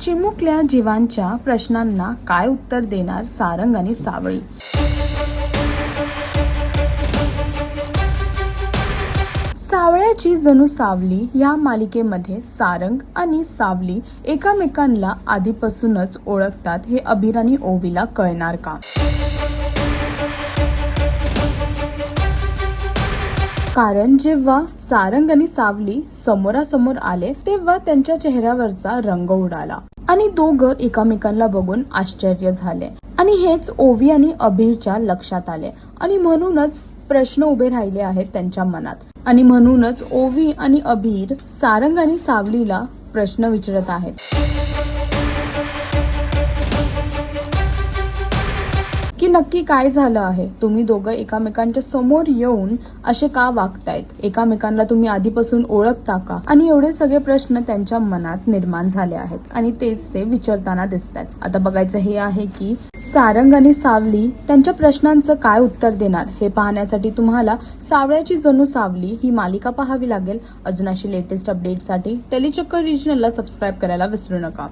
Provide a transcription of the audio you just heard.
चिमुकल्या जीवांच्या प्रश्नांना काय उत्तर देणार सारंग आणि सावळी? सावळ्याची जणू सावली या मालिकेमध्ये सारंग आणि सावली एकमेकांना आधीपासूनच ओळखतात हे अबीर आणि ओवीला कळणार का? कारण जेव्हा सारंग आणि सावली समोरासमोर आले तेव्हा त्यांच्या चेहऱ्यावरचा रंग उडाला आणि दोघं एकमेकांना बघून आश्चर्य झाले आणि हेच ओवी आणि अबीरच्या लक्षात आले आणि म्हणूनच प्रश्न उभे राहिले आहेत त्यांच्या मनात आणि म्हणूनच ओवी आणि अबीर सारंग आणि सावलीला प्रश्न विचारत आहेत की नक्की काय झालं आहे? तुम्ही दोघं एकमेकांच्या समोर येऊन असे का वागतायत? एकमेकांना तुम्ही आधीपासून ओळखता का? आणि एवढे सगळे प्रश्न त्यांच्या मनात निर्माण झाले आहेत आणि तेच ते विचारताना दिसतात. आता बघायचं हे आहे की सारंग आणि सावली त्यांच्या प्रश्नांचं काय उत्तर देणार हे पाहण्यासाठी तुम्हाला सावळ्याची जणू सावली ही मालिका पाहावी लागेल. अजून अशी लेटेस्ट अपडेटसाठी टेलीचक्कर रिजनलला सबस्क्राईब करायला विसरू नका.